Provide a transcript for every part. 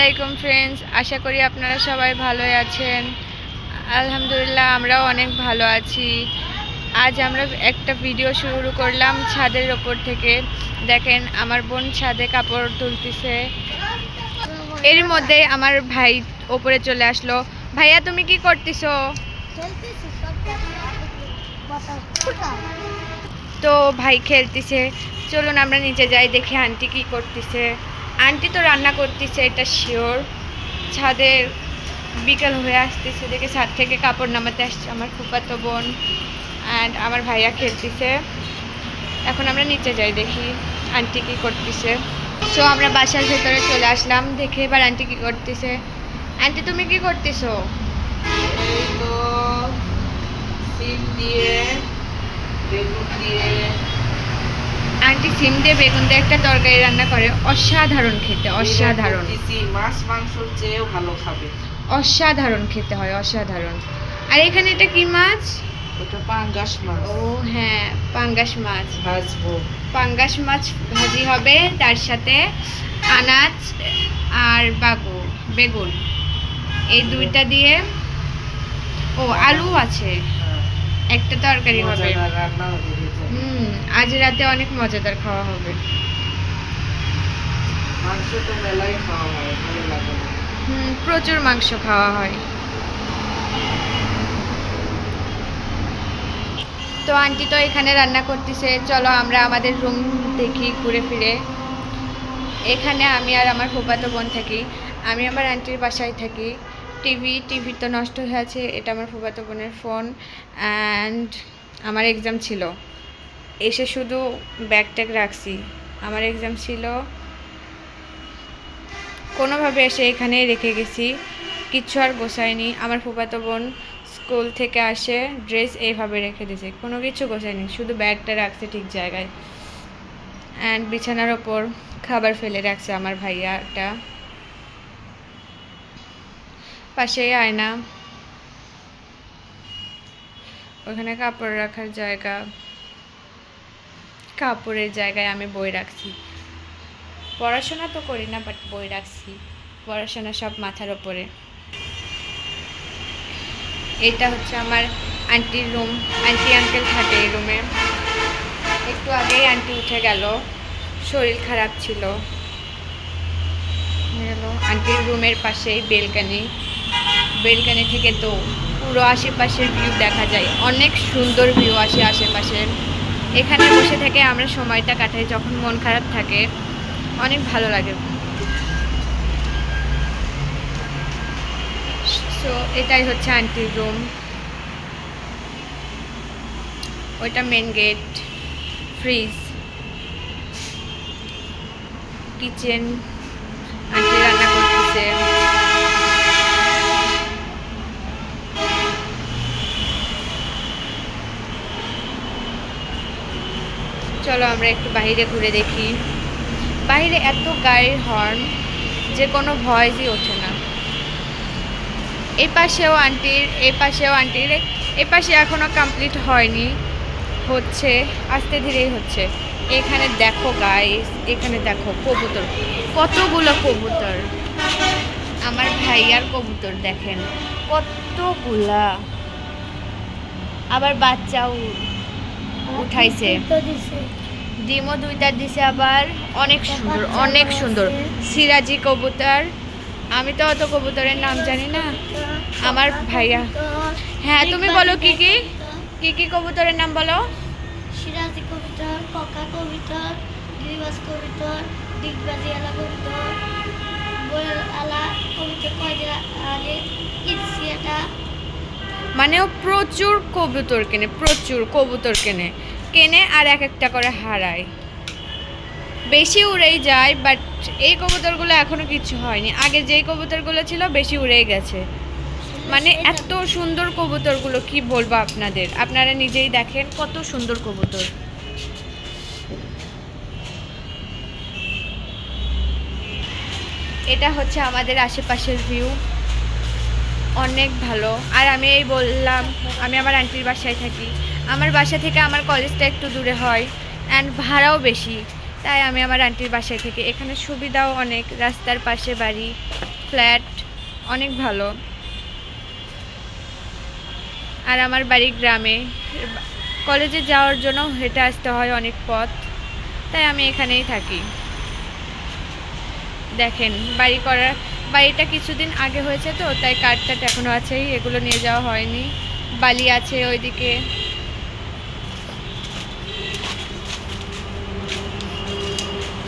আলাইকুম ফ্রেন্ডস, আশা করি আপনারা সবাই ভালোই আছেন। আলহামদুলিল্লাহ আমরাও অনেক ভালো আছি। আজ আমরা একটা ভিডিও শুরু করলাম ছাদের ওপর থেকে। দেখেন আমার বোন ছাদে কাপড় তুলতেছে, এর মধ্যে আমার ভাই ওপরে চলে আসলো। ভাইয়া তুমি কি করতেছো? তো ভাই খেলতেছে, চলুন আমরা নিচে যাই, দেখি আন্টি কি করতেছে। আন্টি তো রান্না করতেছে, এটা শিওর। ছাদে বিকেল হয়ে আসতেছে দেখে ছাদ থেকে কাপড় নামাতে আসছে আমার ফুফাতো বোন অ্যান্ড আমার ভাইয়া খেলতেছে। এখন আমরা নিচে যাই, দেখি আন্টি কি করতেছে। সো আমরা বাসার ভেতরে চলে আসলাম, দেখে এবার আন্টি কি করতেছে। আন্টি তুমি কি করতেছো? এই তো সিম দিয়ে বেগুন দিয়ে আন্টি সিম দিয়ে বেগুন দিয়ে একটা তরকারি রান্না করে, অসাধারণ খেতে, অসাধারণ। মাছ মাংসর চেয়েও ভালো খাবে। অসাধারণ খেতে হয়, অসাধারণ। আর এখানে এটা কি মাছ? ওটা পাঙ্গাস মাছ। ও হ্যাঁ, পাঙ্গাস মাছ ভাজবো। পাঙ্গাস মাছ ভাজি হবে, তার সাথে আনাজ আর বেগুন, এই দুইটা দিয়ে। ও আলু আছে, একটা তরকারি হবে। মজাদার রান্না হবে। আজ রাতে অনেক মজাদার খাওয়া হবে। মাংস তো মেলাই খাওয়া হয়, ভালো লাগে না। প্রচুর মাংস খাওয়া হয়। তো আন্টি তো এখানে রান্না করতেছে, চলো আমরা আমাদের রুম দেখি ঘুরে ফিরে। এখানে আমি আর আমার ফুফাতো বোন থাকি, আমি আমার আন্টির বাসায় থাকি। টিভি তো নষ্ট হয়ে আছে, এটা আমার ফুফাতো বোনের ফোন। অ্যান্ড আমার এক্সাম ছিল, এসে শুধু ব্যাগ ট্যাগ রাখছি। আমার এক্সাম ছিল, কোনোভাবে এসে এখানেই রেখে গেছি, কিচ্ছু আর গোছায়নি। আমার ফুফাতো বোন স্কুল থেকে আসে, ড্রেস এইভাবে রেখে দিয়েছে, কোনো কিছু গোছায়নি, শুধু ব্যাগটা রাখছে ঠিক জায়গায়। অ্যান্ড বিছানার ওপর খাবার ফেলে রাখছে আমার ভাইয়াটা। পাশেই আয়না, ওখানে কাপড় রাখার জায়গা, কাপড়ের জায়গায় আমি বই রাখছি। পড়াশোনা তো করি না, বাট বই রাখছি, পড়াশোনা সব মাথার ওপরে। এটা হচ্ছে আমার আন্টির রুম, আন্টি আঙ্কেল থাকে এই রুমে। একটু আগেই আন্টি উঠে গেল, শরীর খারাপ ছিল। আন্টির রুমের পাশেই বেলকানি থেকে তো পুরো আশেপাশের ভিউ দেখা যায়, অনেক সুন্দর ভিউ আসে আশেপাশের। এখানে বসে থেকে আমরা সময়টা কাটাই, যখন মন খারাপ থাকে অনেক ভালো লাগে। সো এটাই হচ্ছে আন্টির রুম, ওইটা main gate, fridge, kitchen, aunty রান্না করতেছে। চলো আমরা একটু বাইরে ঘুরে দেখি। বাইরে এত গাড়ির হর্ন যে কোনো ভয়েসই ওঠে না। এই পাশেও আন্টির এই পাশে এখনো কমপ্লিট হয়নি, হচ্ছে আস্তে ধীরেই হচ্ছে। এখানে দেখো গাইস, এখানে দেখো কবুতর, কতগুলো কবুতর, আমার ভাইয়ার কবুতর দেখেন কতগুলা। আবার বাচ্চাও উঠাইছে, ডিমও দুইটা দিছে আবার। অনেক সুন্দর, অনেক সুন্দর সিরাজি কবুতর। আমি তো অত কবুতরের নাম জানি না, আমার ভাইয়া। হ্যাঁ তুমি বলো কি কি কবুতরের নাম বলো। সিরাজি কবুতর, কোকা কবুতর, গিরিবাজ কবুতর, ডিগবাজিওয়ালা কবুতর, বইয়ালা কবুতর, কয়দিন আগে ইরসিয়াটা। মানে ও প্রচুর কবুতর কেনে আর এক একটা করে হারায়, বেশি উড়েই যায়। বাট এই কবুতরগুলো এখনো কিছু হয়নি, আগে যেই কবুতরগুলো ছিল বেশি উড়েই গেছে। মানে এত সুন্দর কবুতরগুলো কি বলবো আপনাদের, আপনারা নিজেই দেখেন কত সুন্দর কবুতর। এটা হচ্ছে আমাদের আশেপাশের ভিউ, অনেক ভালো। আর আমি এই বললাম আমি আমার আন্টির বাসায় থাকি, আমার বাসা থেকে আমার কলেজটা একটু দূরে হয় অ্যান্ড ভাড়াও বেশি, তাই আমি আমার আন্টির বাসায় থাকি। এখানে সুবিধাও অনেক, রাস্তার পাশে বাড়ি, ফ্ল্যাট, অনেক ভালো। আর আমার বাড়ি গ্রামে, কলেজে যাওয়ার জন্য হেঁটে আসতে হয় অনেক পথ, তাই আমি এখানেই থাকি। দেখেন বাড়িটা কিছুদিন আগে হয়েছে তো, তাই কাঠটাট এখনও আছেই, এগুলো নিয়ে যাওয়া হয়নি। বালি আছে ওইদিকে।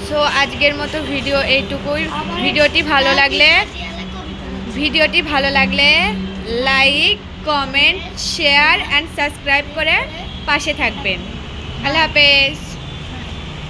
সো আজকের মতো ভিডিও এইটুকুই। ভিডিওটি ভালো লাগলে like, comment, share and subscribe করে পাশে থাকবেন। আল্লাহ হাফেজ।